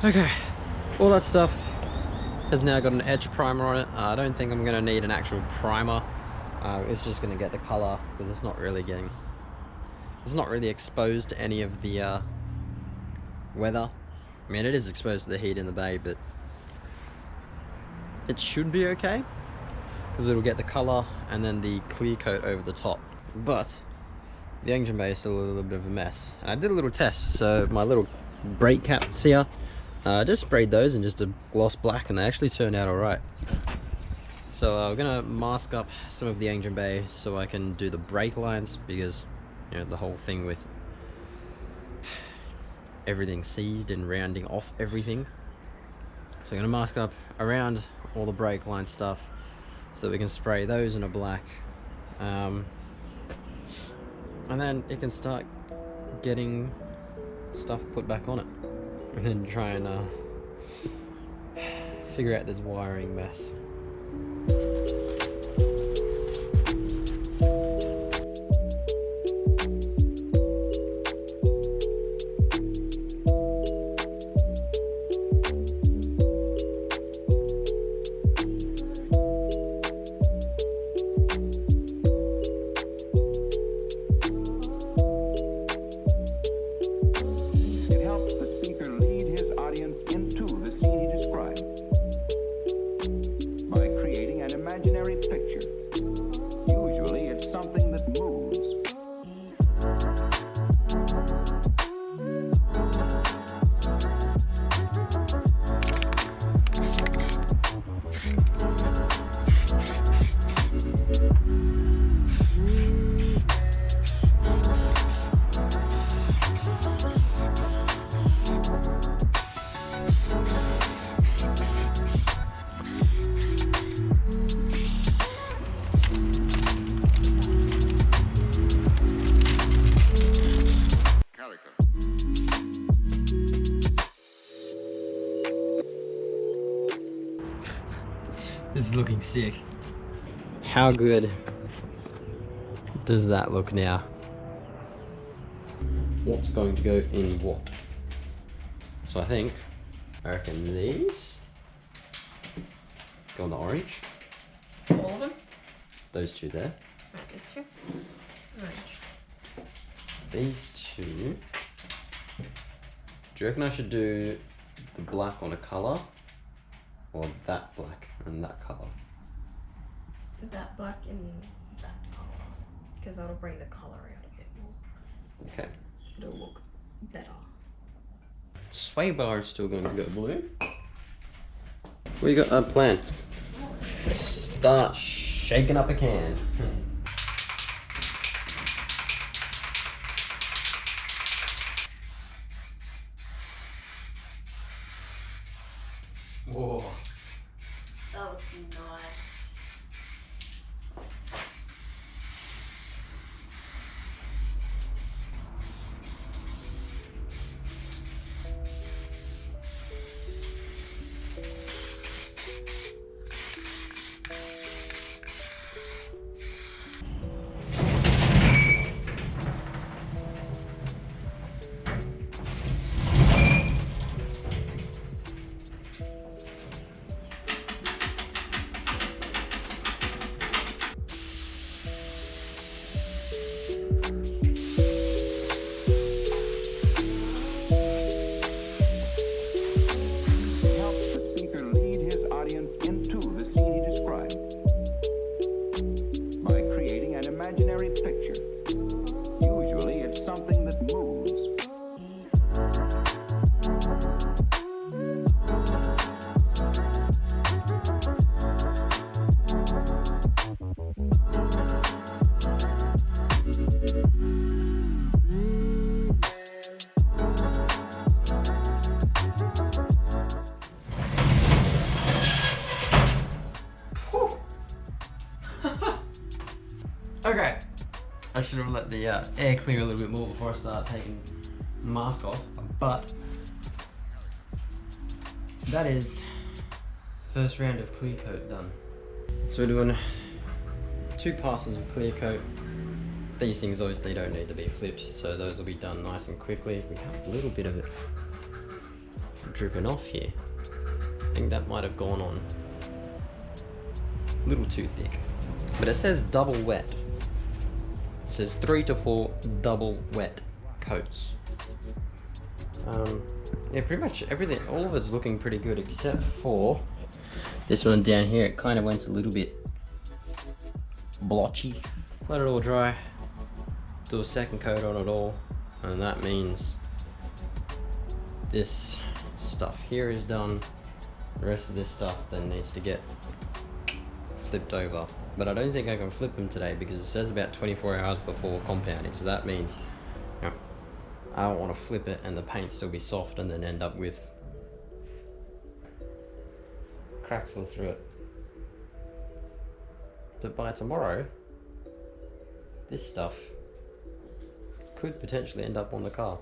Okay, all that stuff has now got an edge primer on it. I don't think I'm going to need an actual primer. It's just going to get the color because it's not really exposed to any of the weather. I mean, it is exposed to the heat in the bay, but it should be okay because it'll get the color and then the clear coat over the top. But the engine bay is still a little bit of a mess. And I did a little test, so my little brake caps here, I just sprayed those in just a gloss black and they actually turned out alright. So we're gonna mask up some of the engine bay so I can do the brake lines, because you know the whole thing with everything seized and rounding off everything. So I'm gonna mask up around all the brake line stuff so that we can spray those in a black, and then it can start getting stuff put back on it, and then try and figure out this wiring mess. This is looking sick. How good does that look now? What's going to go in what? So I reckon these go on the orange. All of them? Those two there. Right, these two. Orange. These two. Do you reckon I should do the black on a colour? Or that black and that colour? That black and that colour. Because that'll bring the colour out a bit more. Okay. It'll look better. Sway bar is still going to go blue. What you got a plan? Start shaking up a can. Whoa. That looks nice. Okay, I should have let the air clear a little bit more before I start taking the mask off, but that is first round of clear coat done. So we're doing 2 passes of clear coat. These things obviously don't need to be flipped, so those will be done nice and quickly. We have a little bit of it dripping off here. I think that might have gone on a little too thick. But it says double wet. It says 3 to 4 double wet coats. Yeah, pretty much everything, all of it's looking pretty good except for this one down here. It kind of went a little bit blotchy. Let it all dry, do a second coat on it all, and that means this stuff here is done. The rest of this stuff then needs to get flipped over. But I don't think I can flip them today because it says about 24 hours before compounding, so that means, you know, I don't want to flip it and the paint still be soft and then end up with cracks all through it. But by tomorrow, this stuff could potentially end up on the car.